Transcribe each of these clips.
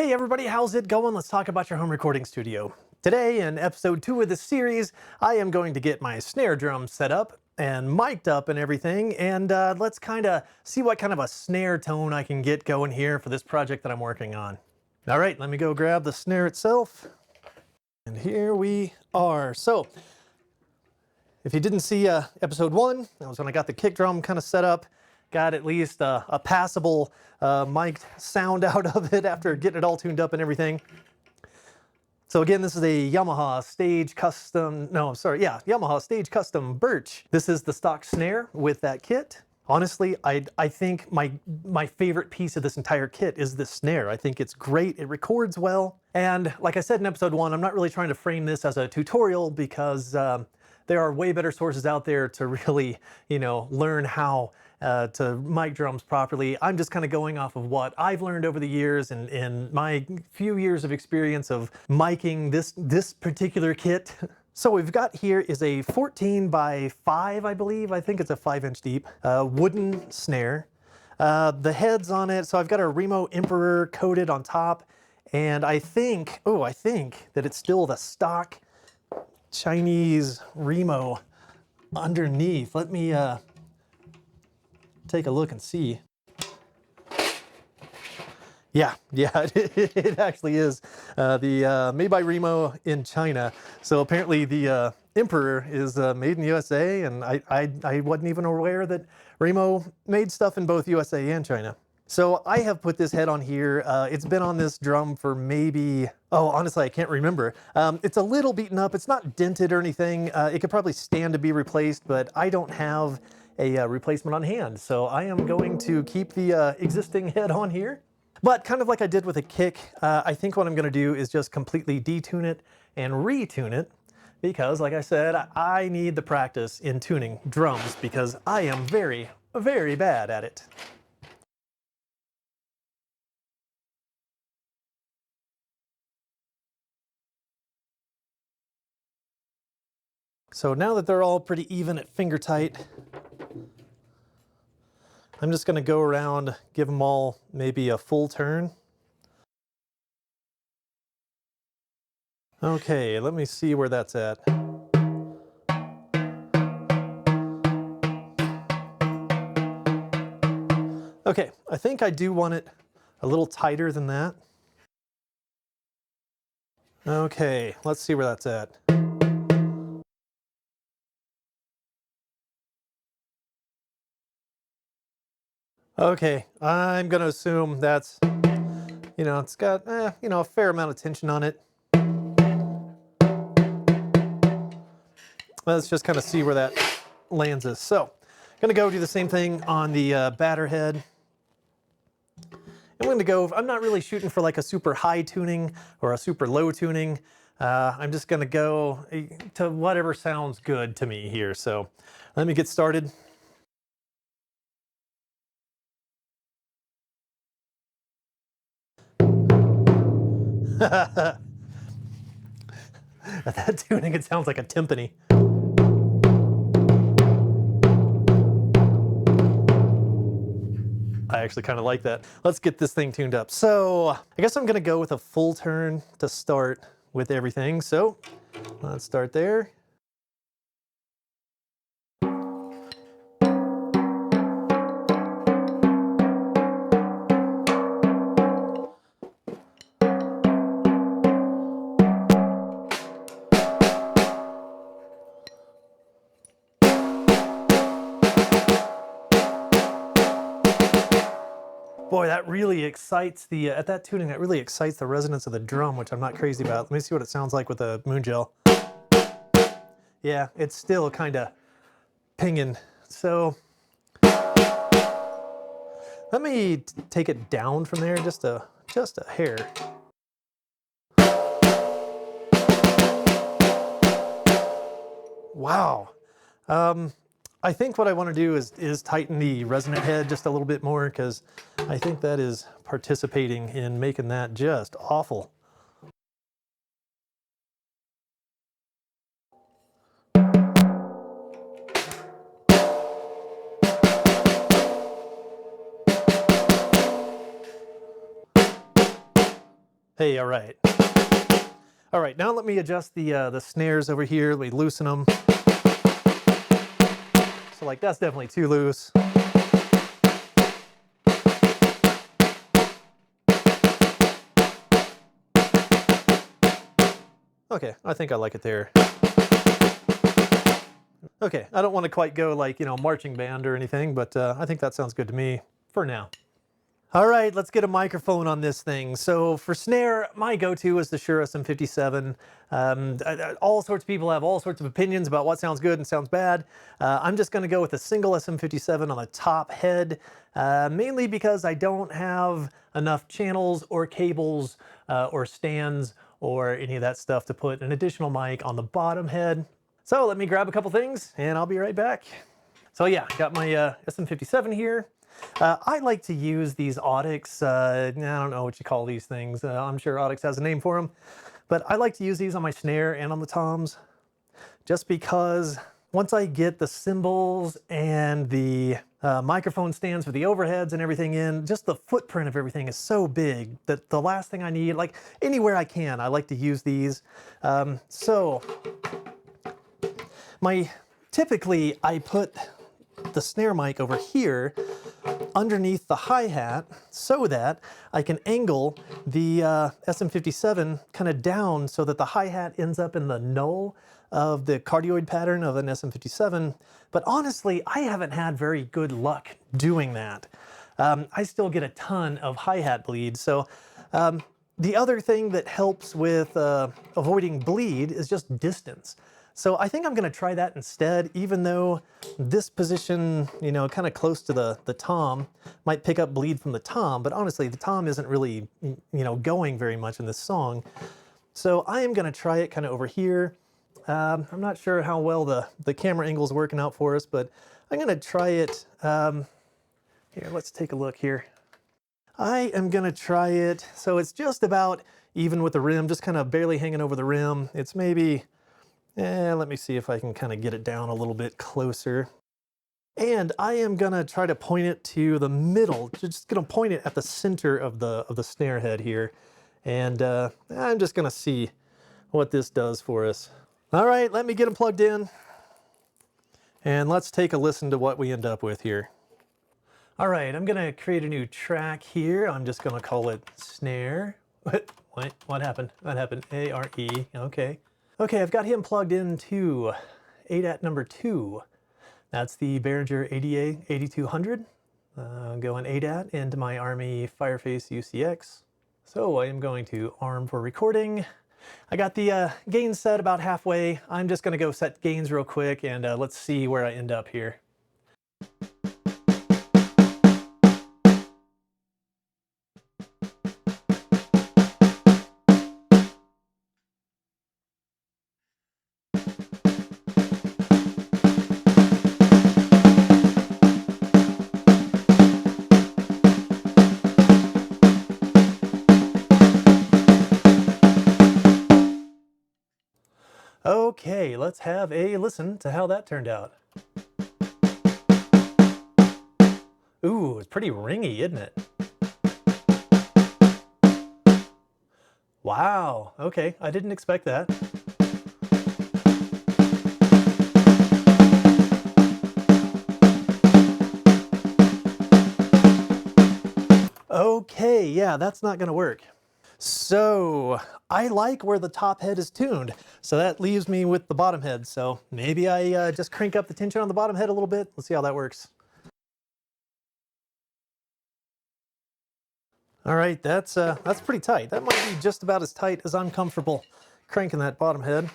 Hey everybody, how's it going? Let's talk about your home recording studio. Today, in episode 2 of this series, I am going to get my snare drum set up and mic'd up and everything, and let's kind of see what kind of a snare tone I can get going here for this project that I'm working on. All right, let me go grab the snare itself. And here we are. So, if you didn't see episode 1, that was when I got the kick drum kind of set up. Got at least a passable mic'd sound out of it after getting it all tuned up and everything. So again, this is a Yamaha Stage Custom, Yamaha Stage Custom Birch. This is the stock snare with that kit. Honestly, I think my favorite piece of this entire kit is this snare. I think it's great, it records well. And like I said in episode 1, I'm not really trying to frame this as a tutorial because there are way better sources out there to really, learn how to mic drums properly. I'm just kind of going off of what I've learned over the years and in my few years of experience of miking this particular kit. So we've got here is a 14 by 5, I believe. I think it's a 5-inch deep wooden snare. The heads on it, so I've got a Remo Emperor coated on top, and I think that it's still the stock Chinese Remo underneath. Let me take a look and see. Yeah, it actually is made by Remo in China. So apparently the Emperor is made in USA, and I wasn't even aware that Remo made stuff in both USA and China. So I have put this head on here. It's been on this drum for maybe, honestly, I can't remember. It's a little beaten up. It's not dented or anything. It could probably stand to be replaced, but I don't have a replacement on hand. So I am going to keep the existing head on here. But kind of like I did with a kick, I think what I'm going to do is just completely detune it and retune it because, like I said, I need the practice in tuning drums because I am very, very bad at it. So now that they're all pretty even at finger tight, I'm just going to go around, give them all maybe a full turn. Okay, let me see where that's at. Okay, I think I do want it a little tighter than that. Okay, let's see where that's at. Okay, I'm going to assume that's, it's got, a fair amount of tension on it. Let's just kind of see where that lands us. So, I'm going to go do the same thing on the batter head. I'm going to go, I'm not really shooting for like a super high tuning or a super low tuning. I'm just going to go to whatever sounds good to me here. So, let me get started. At that tuning, it sounds like a timpani. I actually kind of like that. Let's get this thing tuned up. So I guess I'm gonna go with a full turn to start with everything. So let's start there. Boy, that really excites at that tuning, that really excites the resonance of the drum, which I'm not crazy about. Let me see what it sounds like with the moon gel. Yeah, it's still kind of pinging. So let me take it down from there just a hair. Wow. I think what I want to do is tighten the resonant head just a little bit more because I think that is participating in making that just awful. Hey, all right. All right, now let me adjust the snares over here. Let me loosen them. So like that's definitely too loose. Okay, I think I like it there. Okay, I don't want to quite go like, marching band or anything, but I think that sounds good to me for now. All right, let's get a microphone on this thing. So for snare, my go-to is the Shure SM57. All sorts of people have all sorts of opinions about what sounds good and sounds bad. I'm just going to go with a single SM57 on the top head, mainly because I don't have enough channels or cables or stands or any of that stuff to put an additional mic on the bottom head. So let me grab a couple things and I'll be right back. So yeah, got my SM57 here. I like to use these Audix, I don't know what you call these things. I'm sure Audix has a name for them. But I like to use these on my snare and on the toms, just because once I get the cymbals and the microphone stands for the overheads and everything in, just the footprint of everything is so big that the last thing I need, like anywhere I can, I like to use these. Typically I put the snare mic over here underneath the hi-hat so that I can angle the SM57 kind of down so that the hi-hat ends up in the null of the cardioid pattern of an SM57. But honestly, I haven't had very good luck doing that. I still get a ton of hi-hat bleed. So the other thing that helps with avoiding bleed is just distance. So I think I'm going to try that instead, even though this position, kind of close to the tom might pick up bleed from the tom, but honestly, the tom isn't really, going very much in this song. So I am going to try it kind of over here. I'm not sure how well the camera angle is working out for us, but I'm going to try it. Here, let's take a look here. I am going to try it. So it's just about even with the rim, just kind of barely hanging over the rim. It's maybe... let me see if I can kind of get it down a little bit closer. And I am gonna try to point it to the middle, just gonna point it at the center of the snare head here. And I'm just gonna see what this does for us. All right, let me get them plugged in. And let's take a listen to what we end up with here. All right, I'm gonna create a new track here. I'm just gonna call it snare. What happened? What happened? A-R-E, okay. Okay, I've got him plugged into ADAT number 2. That's the Behringer ADA 8200. Going ADAT into my Army Fireface UCX. So I am going to arm for recording. I got the gain set about halfway. I'm just going to go set gains real quick and let's see where I end up here. Okay, let's have a listen to how that turned out. Ooh, it's pretty ringy, isn't it? Wow, okay, I didn't expect that. Okay, yeah, that's not gonna work. So I like where the top head is tuned, so that leaves me with the bottom head. So maybe I just crank up the tension on the bottom head a little bit. Let's see how that works. All right, that's pretty tight. That might be just about as tight as I'm comfortable cranking that bottom head.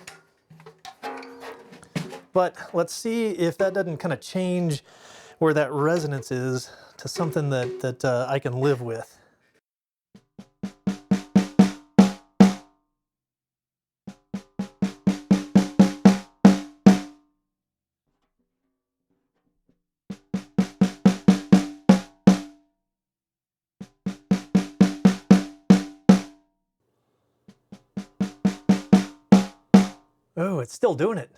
But let's see if that doesn't kind of change where that resonance is to something that I can live with. Oh, it's still doing it.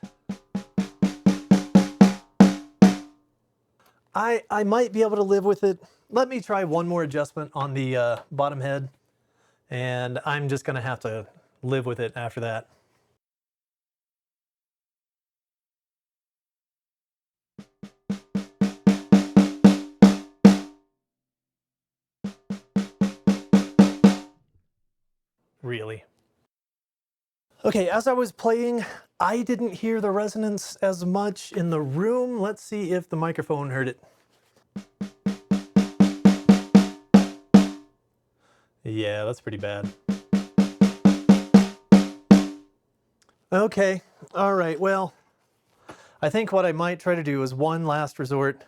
I might be able to live with it. Let me try one more adjustment on the bottom head, and I'm just gonna have to live with it after that. Really. Okay, as I was playing, I didn't hear the resonance as much in the room. Let's see if the microphone heard it. Yeah, that's pretty bad. Okay, all right, well, I think what I might try to do is one last resort.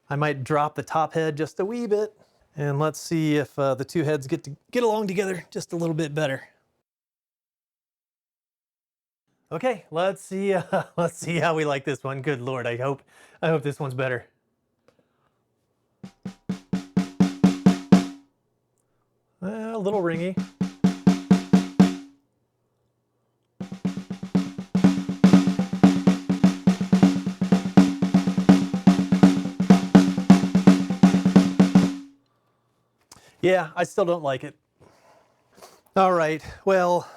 I might drop the top head just a wee bit, and let's see if the two heads get along together just a little bit better. Okay, let's see. Let's see how we like this one. Good Lord, I hope this one's better. A little ringy. Yeah, I still don't like it. All right, well,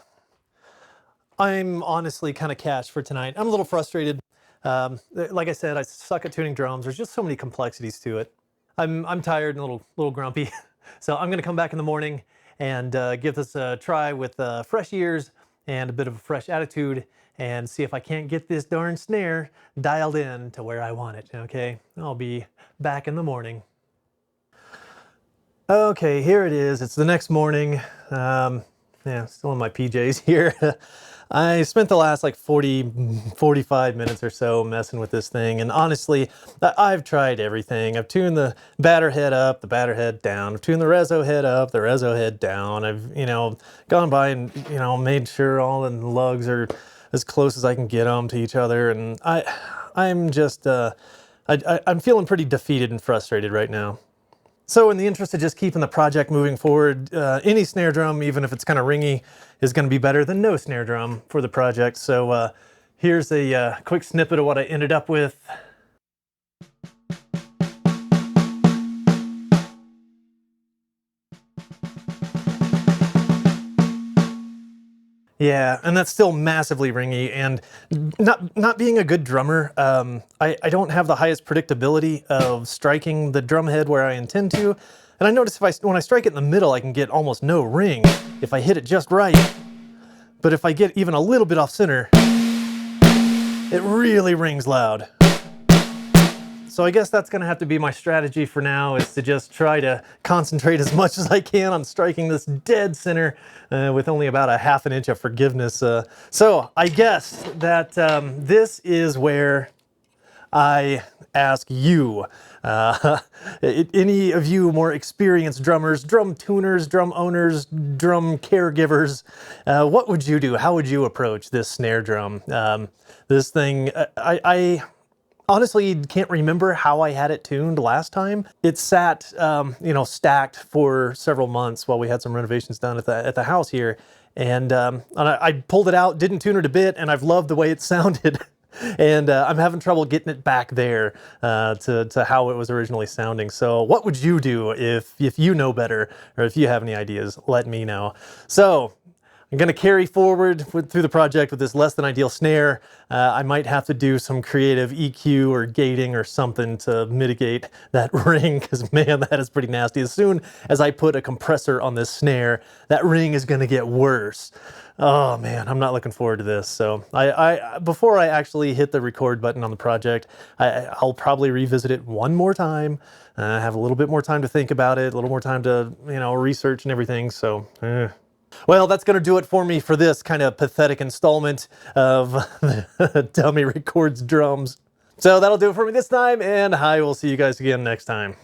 I'm honestly kind of cashed for tonight. I'm a little frustrated. Like I said, I suck at tuning drums. There's just so many complexities to it. I'm tired and a little grumpy. So I'm gonna come back in the morning and give this a try with fresh ears and a bit of a fresh attitude and see if I can't get this darn snare dialed in to where I want it, okay? I'll be back in the morning. Okay, here it is. It's the next morning. Yeah, still in my PJs here. I spent the last like 45 minutes or so messing with this thing, and honestly, I've tried everything. I've tuned the batter head up, the batter head down. I've tuned the reso head up, the reso head down. I've, gone by and, made sure all the lugs are as close as I can get them to each other, and I'm just, I'm feeling pretty defeated and frustrated right now. So in the interest of just keeping the project moving forward, any snare drum, even if it's kind of ringy, is going to be better than no snare drum for the project. So here's a quick snippet of what I ended up with. Yeah, and that's still massively ringy, and not being a good drummer, I don't have the highest predictability of striking the drum head where I intend to, and I notice when I strike it in the middle, I can get almost no ring if I hit it just right, but if I get even a little bit off center, it really rings loud. So I guess that's gonna have to be my strategy for now, is to just try to concentrate as much as I can on striking this dead center with only about a half an inch of forgiveness. So I guess that this is where I ask you, any of you more experienced drummers, drum tuners, drum owners, drum caregivers, what would you do? How would you approach this snare drum? This thing, I honestly can't remember how I had it tuned last time. It sat, stacked for several months while we had some renovations done at the house here. And I pulled it out, didn't tune it a bit, and I've loved the way it sounded. And I'm having trouble getting it back there to how it was originally sounding. So what would you do if you know better, or if you have any ideas, let me know. So I'm going to carry forward through the project with this less than ideal snare. I might have to do some creative EQ or gating or something to mitigate that ring, because man, that is pretty nasty. As soon as I put a compressor on this snare, that ring is going to get worse. Oh man, I'm not looking forward to this. So before I actually hit the record button on the project, I'll probably revisit it one more time, have a little bit more time to think about it, a little more time to, research and everything. So, Well, that's going to do it for me for this kind of pathetic installment of Dummy Records Drums. So that'll do it for me this time, and I will see you guys again next time.